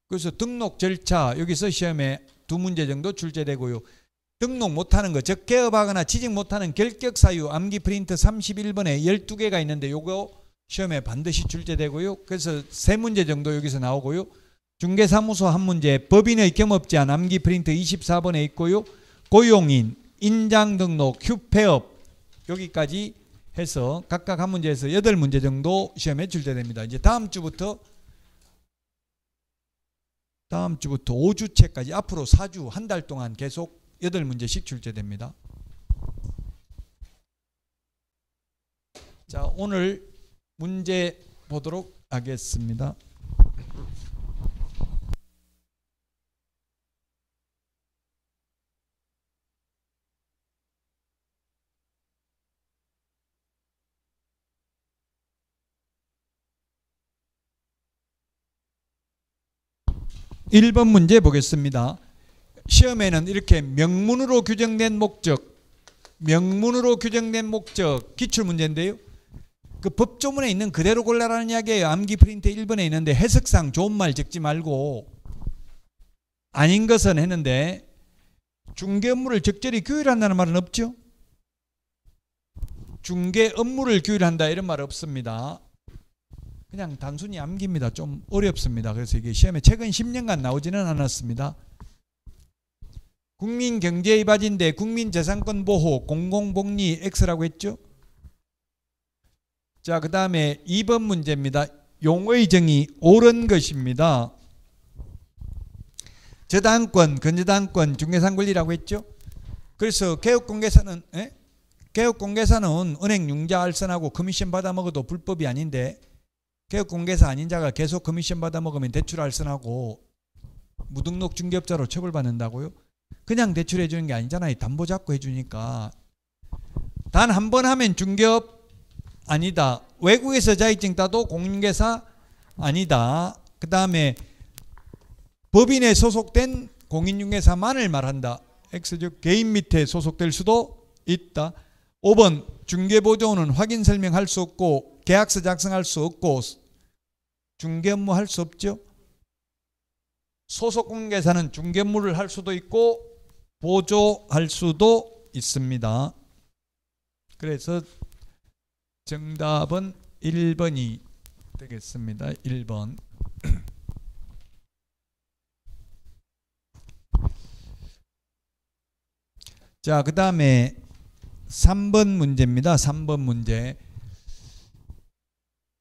A: 그래서 등록 절차 여기서 시험에 2문제 정도 출제되고요. 등록 못하는 거, 즉 개업하거나 취직 못하는 결격사유 암기 프린트 31번에 12개가 있는데 요거 시험에 반드시 출제되고요. 그래서 3문제 정도 여기서 나오고요. 중개사무소 한 문제, 법인의 겸업제한 암기 프린트 24번에 있고요. 고용인, 인장등록, 휴폐업 여기까지 해서 각각 한 문제에서 8문제 정도 시험에 출제됩니다. 이제 다음 주부터 5주째까지 앞으로 4주 한 달 동안 계속 8문제씩 출제됩니다. 자, 오늘 문제 보도록 하겠습니다. 1번 문제 보겠습니다. 시험에는 이렇게 명문으로 규정된 목적 기출문제인데요. 그 법조문에 있는 그대로 골라라는 이야기예요. 암기 프린트 1번에 있는데 해석상 좋은 말 적지 말고 아닌 것은 했는데 중개 업무를 적절히 규율한다는 말은 없죠. 중개 업무를 규율한다 이런 말 없습니다. 그냥 단순히 암기입니다. 좀 어렵습니다. 그래서 이게 시험에 최근 10년간 나오지는 않았습니다. 국민경제의 바지인데 국민재산권 보호, 공공복리 X라고 했죠. 자, 그 다음에 2번 문제입니다. 용어의 정의 옳은 것입니다. 저당권, 근저당권, 중개상권리라고 했죠. 그래서 개업공개사는 은행 융자 알선하고 커미션 받아 먹어도 불법이 아닌데 개업공개사 아닌 자가 계속 커미션 받아 먹으면 대출 알선하고 무등록 중개업자로 처벌받는다고요? 그냥 대출해 주는 게 아니잖아요. 담보 잡고 해주니까. 단 한 번 하면 중개업 아니다. 외국에서 자격증 따도 공인중개사 아니다. 그 다음에 법인에 소속된 공인중개사만을 말한다. X즉 개인 밑에 소속될 수도 있다. 5번 중개보조는 확인 설명할 수 없고 계약서 작성할 수 없고 중개 업무 할 수 없죠. 소속 공개사는 중개 업무를 할 수도 있고 보조할 수도 있습니다. 그래서 정답은 1번이 되겠습니다. 1번. 자, 그 다음에 3번 문제입니다. 3번 문제.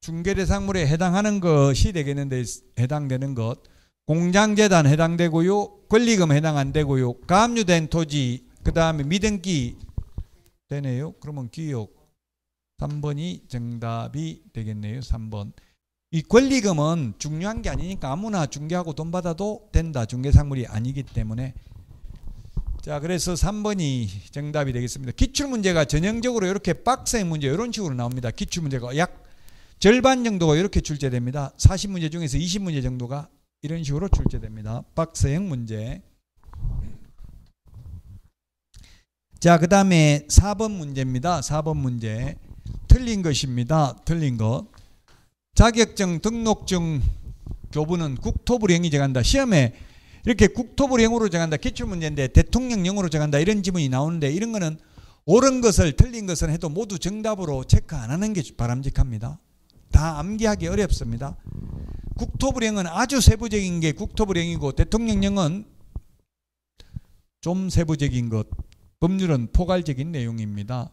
A: 중개대상물에 해당하는 것이 되겠는데 해당되는 것. 공장재단 해당되고요. 권리금 해당 안 되고요. 가압류된 토지, 그 다음에 미등기 되네요. 그러면 기록 3번이 정답이 되겠네요. 3번. 이 권리금은 중요한 게 아니니까 아무나 중개하고 돈 받아도 된다. 중개상물이 아니기 때문에. 자, 그래서 3번이 정답이 되겠습니다. 기출문제가 전형적으로 이렇게 박스의 문제 이런 식으로 나옵니다. 기출문제가 약 절반 정도가 이렇게 출제됩니다. 40문제 중에서 20문제 정도가 이런 식으로 출제됩니다. 박스형 문제. 자, 그 다음에 4번 문제입니다. 4번 문제. 틀린 것입니다. 틀린 것. 자격증, 등록증 교부는 국토부령이 정한다. 시험에 이렇게 국토부령으로 정한다. 기출문제인데 대통령령으로 정한다. 이런 지문이 나오는데 이런 거는 옳은 것을 틀린 것을 해도 모두 정답으로 체크 안 하는 게 바람직합니다. 다 암기하기 어렵습니다. 국토부령은 아주 세부적인 게 국토부령이고 대통령령은 좀 세부적인 것, 법률은 포괄적인 내용입니다.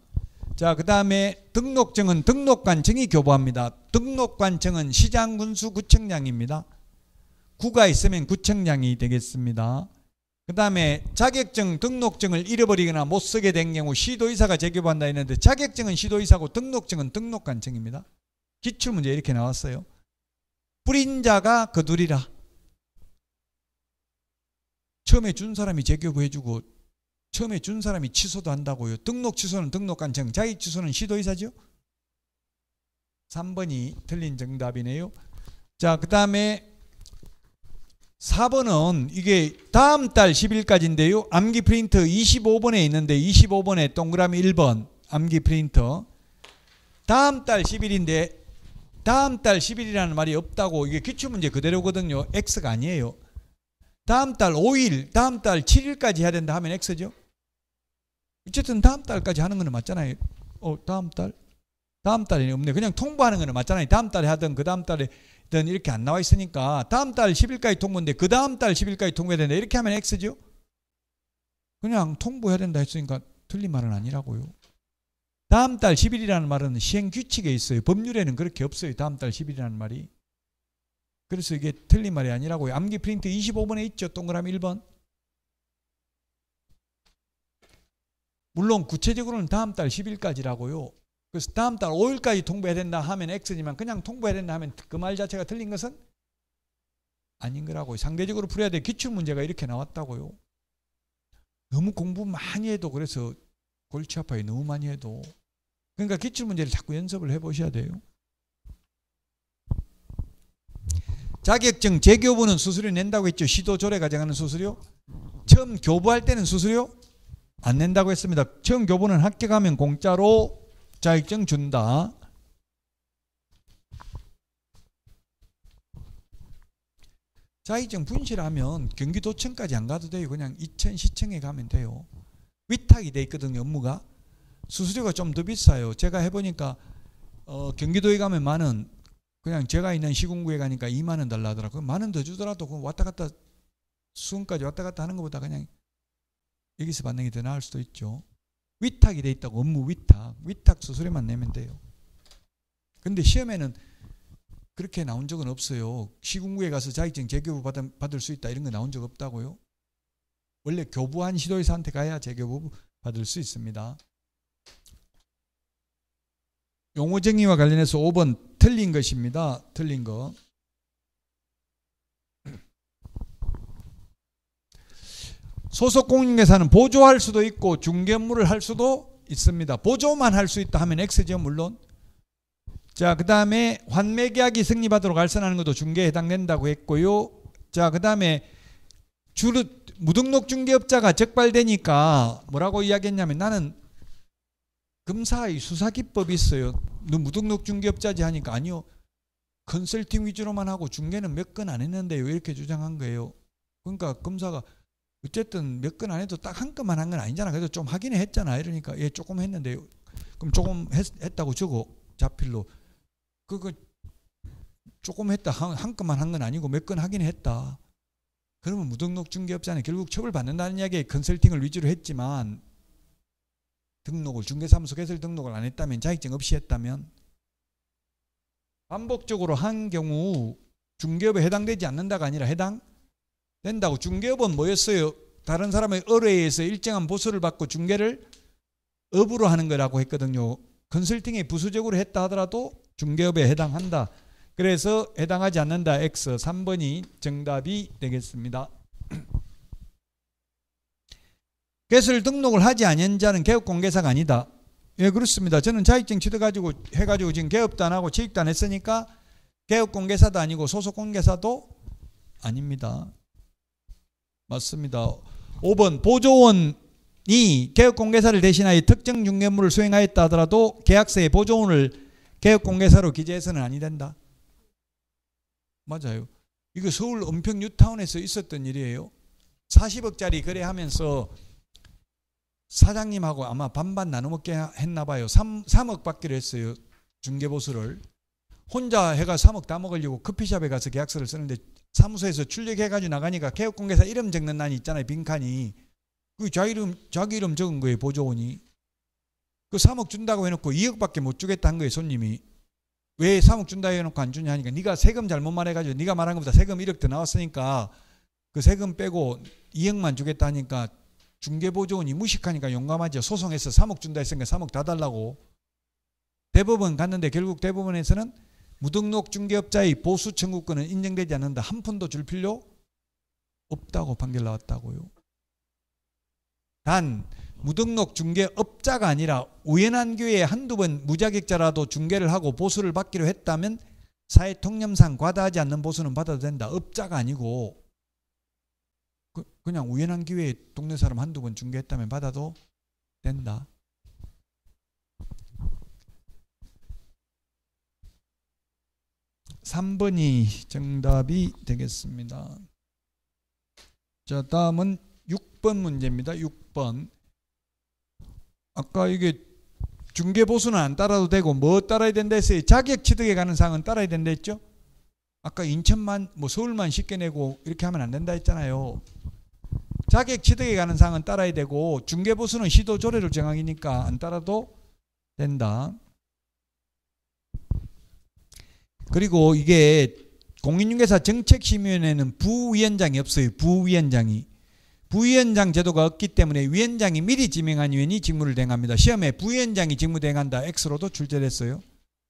A: 자, 그 다음에 등록증은 등록관청이 교부합니다. 등록관청은 시장군수구청장입니다. 구가 있으면 구청장이 되겠습니다. 그 다음에 자격증, 등록증을 잃어버리거나 못 쓰게 된 경우 시도의사가 재교부한다 했는데 자격증은 시도의사고 등록증은 등록관청입니다. 기출문제 이렇게 나왔어요. 뿌린 자가 거두리라. 처음에 준 사람이 재교부해주고 처음에 준 사람이 취소도 한다고요. 등록 취소는 등록관청, 자격 취소는 시도의사죠. 3번이 틀린 정답이네요. 자, 그 다음에 4번은 이게 다음 달 10일까지인데요. 암기 프린터 25번에 있는데 25번에 동그라미 1번 암기 프린터. 다음 달 10일인데 다음 달 10일이라는 말이 없다고. 이게 기출문제 그대로거든요. X가 아니에요. 다음 달 5일, 다음 달 7일까지 해야 된다 하면 X죠. 어쨌든 다음 달까지 하는 거는 맞잖아요. 다음 달이 없네. 그냥 통보하는 거는 맞잖아요. 다음 달에 하든 그 다음 달에 든 이렇게 안 나와 있으니까 다음 달 10일까지 통보인데 그 다음 달 10일까지 통보해야 된다. 이렇게 하면 X죠. 그냥 통보해야 된다 했으니까 틀린 말은 아니라고요. 다음 달 10일이라는 말은 시행규칙에 있어요. 법률에는 그렇게 없어요. 다음 달 10일이라는 말이. 그래서 이게 틀린 말이 아니라고요. 암기 프린트 25번에 있죠. 동그라미 1번. 물론 구체적으로는 다음 달 10일까지라고요. 그래서 다음 달 5일까지 통보해야 된다 하면 X지만 그냥 통보해야 된다 하면 그 말 자체가 틀린 것은 아닌 거라고요. 상대적으로 풀어야 될 기출문제가 이렇게 나왔다고요. 너무 공부 많이 해도 그래서 골치 아파요. 너무 많이 해도. 그러니까 기출문제를 자꾸 연습을 해보셔야 돼요. 자격증 재교부는 수수료 낸다고 했죠. 시도 조례 가져가는 수수료. 처음 교부할 때는 수수료 안 낸다고 했습니다. 처음 교부는 합격하면 공짜로 자격증 준다. 자격증 분실하면 경기도청까지 안 가도 돼요. 그냥 이천시청에 가면 돼요. 위탁이 돼 있거든요. 업무가. 수수료가 좀 더 비싸요. 제가 해보니까 경기도에 가면 만원, 그냥 제가 있는 시군구에 가니까 2만 원 달라 하더라고요. 만 원 더 주더라도 그 왔다 갔다 수원까지 왔다 갔다 하는 것보다 그냥 여기서 받는 게 더 나을 수도 있죠. 위탁이 돼 있다고. 업무 위탁 수수료만 내면 돼요. 근데 시험에는 그렇게 나온 적은 없어요. 시군구에 가서 자격증 재교부 받을 수 있다 이런 거 나온 적 없다고요. 원래 교부한 시도의사한테 가야 재교부 받을 수 있습니다. 용어 정의와 관련해서 5번 틀린 것입니다. 틀린 거. 소속 공인중개사는 보조할 수도 있고 중개 업무를 할 수도 있습니다. 보조만 할 수 있다 하면 X죠, 물론. 자, 그 다음에 환매계약이 성립하도록 알선하는 것도 중개에 해당된다고 했고요. 자, 그 다음에 주로 무등록 중개업자가 적발되니까 뭐라고 이야기했냐면, 나는 검사의 수사기법이 있어요. 너 무등록 중개업자지 하니까, 아니요, 컨설팅 위주로만 하고 중개는 몇 건 안 했는데요, 이렇게 주장한 거예요. 그러니까 검사가 어쨌든 몇 건 안 해도 딱 한 건만 한 건 아니잖아. 그래도 좀 하긴 했잖아. 이러니까 예, 조금 했는데요. 그럼 조금 했다고 적어, 자필로. 그거 조금 했다, 한 건만 한 건 아니고 몇 건 하긴 했다. 그러면 무등록 중개업자는 결국 처벌받는다는 이야기에 컨설팅을 위주로 했지만, 등록을, 중개사무소 개설 등록을 안 했다면, 자격증 없이 했다면, 반복적으로 한 경우 중개업에 해당되지 않는다가 아니라 해당된다고. 중개업은 뭐였어요? 다른 사람의 의뢰에서 일정한 보수를 받고 중개를 업으로 하는 거라고 했거든요. 컨설팅에 부수적으로 했다 하더라도 중개업에 해당한다. 그래서 해당하지 않는다. X. 3번이 정답이 되겠습니다. 개설 등록을 하지 않은 자는 개업공개사가 아니다. 예, 그렇습니다. 저는 자격증 해가지고 지금 개업도 안 하고 취직도 안 했으니까 개업공개사도 아니고 소속공개사도 아닙니다. 맞습니다. 5번 보조원이 개업공개사를 대신하여 특정 중개 업무를 수행하였다 하더라도 계약서에 보조원을 개업공개사로 기재해서는 아니 된다. 맞아요. 이거 서울 은평 뉴타운에서 있었던 일이에요. 40억짜리 거래하면서 사장님하고 아마 반반 나눠먹게 했나 봐요. 3억 받기로 했어요. 중개보수를. 혼자 해가 3억 다 먹으려고 커피숍에 가서 계약서를 쓰는데, 사무소에서 출력해가지고 나가니까 개업공개사 이름 적는 난이 있잖아요. 빈칸이. 그 자기 이름 적은 거예요. 보조원이. 그 3억 준다고 해놓고 2억밖에 못 주겠다 한 거예요. 손님이. 왜 3억 준다 해놓고 안 주냐 하니까, 네가 세금 잘못 말해가지고 네가 말한 것보다 세금 1억 더 나왔으니까 그 세금 빼고 2억만 주겠다 하니까, 중개보조원이 무식하니까 용감하죠. 소송해서 3억 준다 했으니까 3억 다 달라고. 대법원 갔는데 결국 대법원에서는 무등록 중개업자의 보수 청구권은 인정되지 않는다. 한 푼도 줄 필요 없다고 판결 나왔다고요. 단 무등록 중개업자가 아니라 우연한 기회에 한두 번 무자격자라도 중개를 하고 보수를 받기로 했다면 사회통념상 과다하지 않는 보수는 받아도 된다. 업자가 아니고 그냥 우연한 기회에 동네 사람 한두 번 중개했다면 받아도 된다. (3번이) 정답이 되겠습니다. 자, 다음은 6번 문제입니다. 6번. 아까 이게 중개보수는 안 따라도 되고 뭐 따라야 된다 했어요? 자격 취득에 관한 사항은 따라야 된다 했죠? 아까 인천만 서울만 쉽게 내고 이렇게 하면 안 된다 했잖아요. 자격 취득에 관한 사항은 따라야 되고 중개보수는 시도 조례를 정하기니까 안 따라도 된다. 그리고 이게 공인중개사 정책심의위원회는 부위원장이 없어요. 부위원장 제도가 없기 때문에 위원장이 미리 지명한 위원이 직무를 대행합니다. 시험에 부위원장이 직무 대행한다 X로도 출제됐어요.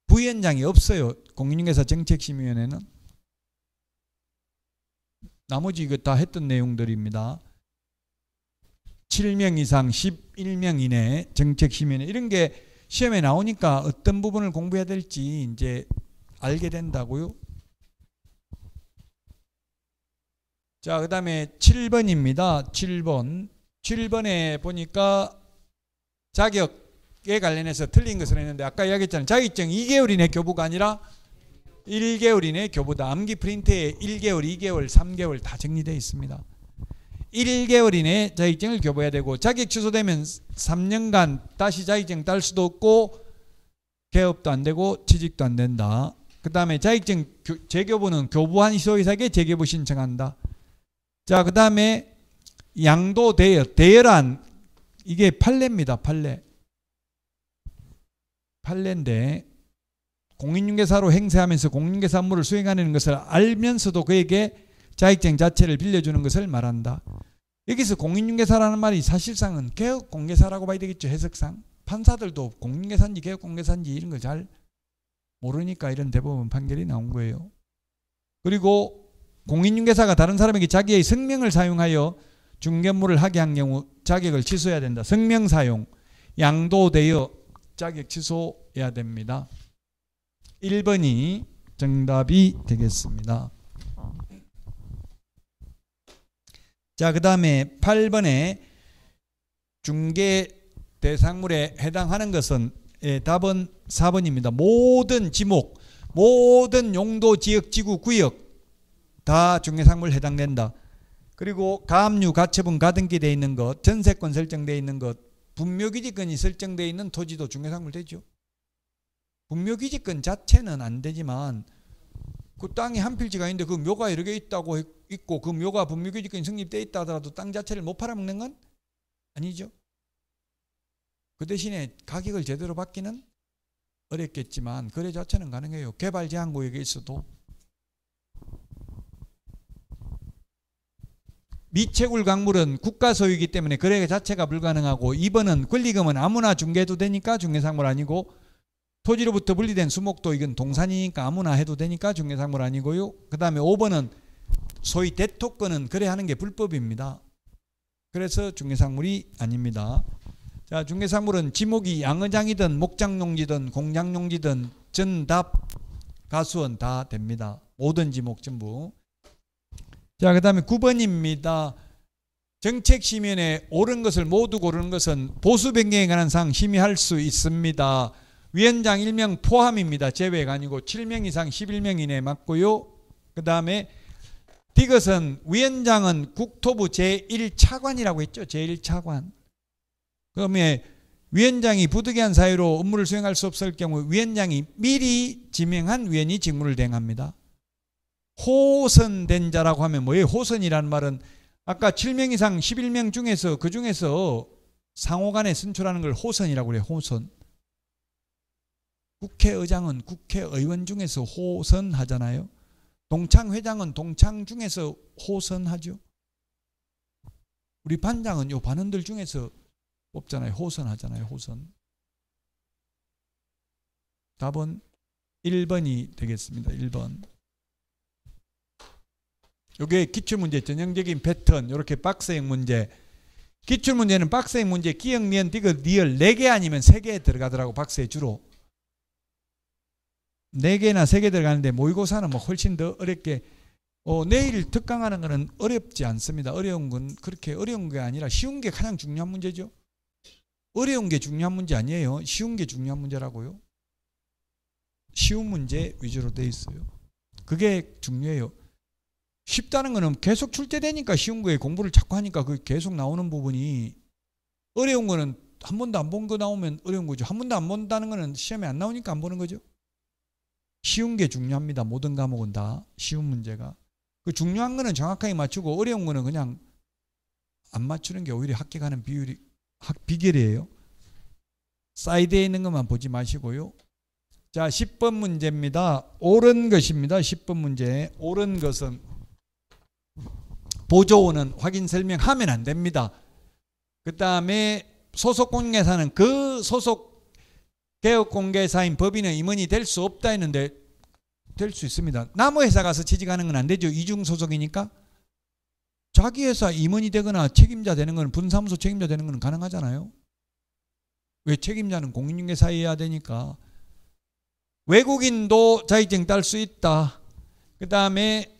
A: 부위원장이 없어요. 공인중개사 정책심의위원회는. 나머지 이거 다 했던 내용들입니다. 7명 이상 11명 이내 정책심의위원회, 이런 게 시험에 나오니까 어떤 부분을 공부해야 될지 이제 알게 된다고요. 자, 그 다음에 7번입니다. 7번에 보니까 자격에 관련해서 틀린 것을 했는데 아까 이야기했잖아요. 자격증 2개월 이내 교부가 아니라 1개월 이내 교부다. 암기 프린트에 1개월, 2개월, 3개월 다 정리되어 있습니다. 1개월 이내 자격증을 교부해야 되고 자격 취소되면 3년간 다시 자격증 딸 수도 없고 개업도 안 되고 취직도 안 된다. 그 다음에 자격증 재교부는 교부한 시도의사에게 재교부 신청한다. 자, 그 다음에 양도 대여란 이게 판례입니다. 판례인데 공인중개사로 행세하면서 공인중개사 업무를 수행하는 것을 알면서도 그에게 자격증 자체를 빌려주는 것을 말한다. 여기서 공인중개사라는 말이 사실상은 개업공개사라고 봐야 되겠죠. 해석상. 판사들도 공인중개사인지 개업공개사인지 이런 걸 잘 모르니까 이런 대법원 판결이 나온 거예요. 그리고 공인중개사가 다른 사람에게 자기의 성명을 사용하여 중개업무를 하게 한 경우 자격을 취소해야 된다. 성명 사용, 양도되어 자격 취소해야 됩니다. 1번이 정답이 되겠습니다. 자, 그 다음에 8번에 중개 대상물에 해당하는 것은 답은 4번입니다. 모든 지목, 모든 용도, 지역, 지구, 구역 다 중개상물 해당된다. 그리고 가압류, 가처분, 가등기되어 있는 것, 전세권 설정되어 있는 것, 분묘기지권이 설정되어 있는 토지도 중개상물 되죠. 분묘기지권 자체는 안 되지만 그 땅이 한 필지가 있는데 그 묘가 여러 개 있고 그 묘가 분묘기지권이 성립되어 있다 하더라도 땅 자체를 못 팔아먹는 건 아니죠. 그 대신에 가격을 제대로 받기는 어렵겠지만 거래 자체는 가능해요. 개발 제한 구역에 있어도. 미채굴 강물은 국가 소유이기 때문에 거래 자체가 불가능하고 2번은 권리금은 아무나 중개해도 되니까 중개상물 아니고 토지로부터 분리된 수목도 이건 동산이니까 아무나 해도 되니까 중개상물 아니고요. 그 다음에 5번은 소위 대토권은 거래하는 게 불법입니다. 그래서 중개상물이 아닙니다. 자, 중개상물은 지목이 양어장이든 목장용지든 공장용지든 전답 가수원 다 됩니다. 모든 지목 전부. 자, 그 다음에 9번입니다. 정책 심의원에 옳은 것을 모두 고르는 것은 보수 변경에 관한 사항 심의할 수 있습니다. 위원장 1명 포함입니다. 제외가 아니고 7명 이상 11명 이내 맞고요. 그 다음에 디귿은 위원장은 국토부 제1차관이라고 했죠. 제1차관. 그러면 위원장이 부득이한 사유로 업무를 수행할 수 없을 경우 위원장이 미리 지명한 위원이 직무를 대행합니다. 호선된 자라고 하면 뭐예요? 호선이라는 말은 아까 7명 이상 11명 중에서 그 중에서 상호간에 선출하는 걸 호선이라고 그래요. 호선. 국회의장은 국회의원 중에서 호선하잖아요. 동창회장은 동창 중에서 호선하죠. 우리 반장은 요 반원들 중에서 뽑잖아요. 호선하잖아요. 호선. 답은 1번이 되겠습니다. 1번. 요게 기출문제 전형적인 패턴, 이렇게 박스형 문제. 기출문제는 박스형 문제 기역, 미연, 디귿, 리을 4개 아니면 3개 들어가더라고. 박스에 주로 4개나 3개 들어가는데 모의고사는 뭐 훨씬 더 어렵게 내일 특강하는 거는 어렵지 않습니다. 어려운 건 그렇게 어려운 게 아니라 쉬운 게 가장 중요한 문제죠. 어려운 게 중요한 문제 아니에요. 쉬운 게 중요한 문제라고요. 쉬운 문제 위주로 돼 있어요. 그게 중요해요. 쉽다는 거는 계속 출제되니까 쉬운 거에 공부를 자꾸 하니까 그게 계속 나오는 부분이, 어려운 거는 한 번도 안 본 거 나오면 어려운 거죠. 한 번도 안 본다는 거는 시험에 안 나오니까 안 보는 거죠. 쉬운 게 중요합니다. 모든 과목은 다 쉬운 문제가. 그 중요한 거는 정확하게 맞추고 어려운 거는 그냥 안 맞추는 게 오히려 합격하는 비결이에요. 사이드에 있는 것만 보지 마시고요. 자, 10번 문제입니다. 옳은 것입니다. 10번 문제. 옳은 것은 보조원은 확인 설명하면 안 됩니다. 그 다음에 소속 공개사는 그 소속 개업공개사인 법인의 임원이 될 수 없다 했는데 될 수 있습니다. 남의 회사 가서 취직하는 건 안 되죠. 이중소속이니까. 자기 회사 임원이 되거나 책임자 되는 건, 분사무소 책임자 되는 건 가능하잖아요. 왜? 책임자는 공인중개사여야 되니까. 외국인도 자격증 딸 수 있다. 그 다음에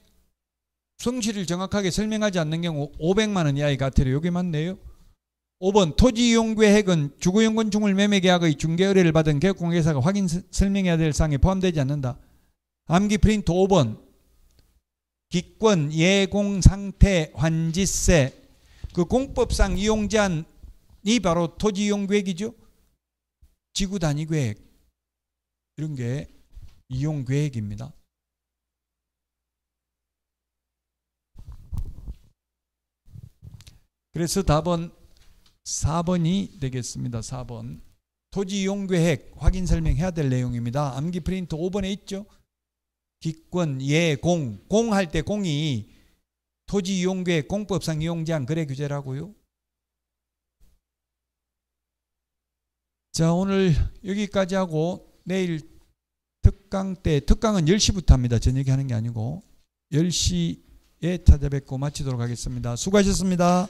A: 성실을 정확하게 설명하지 않는 경우 500만 원 이하의 과태료. 여기 맞네요. 5번 토지이용계획은 주거용건축물 매매계약의 중개의뢰를 받은 계획공개사가 확인 설명해야 될 사항에 포함되지 않는다. 암기 프린트 5번 기권, 예공, 상태, 환지세. 그 공법상 이용 제한이 바로 토지이용계획이죠. 지구단위계획 이런 게 이용계획입니다. 그래서 답은 4번이 되겠습니다. 4번 토지이용계획 확인 설명해야 될 내용입니다. 암기 프린트 5번에 있죠. 기권, 예, 공. 공할 때 공이 토지이용계획 공법상 이용제한 거래 규제라고요. 자, 오늘 여기까지 하고 내일 특강 때, 특강은 10시부터 합니다. 저녁에 하는 게 아니고 10시에 찾아뵙고 마치도록 하겠습니다. 수고하셨습니다.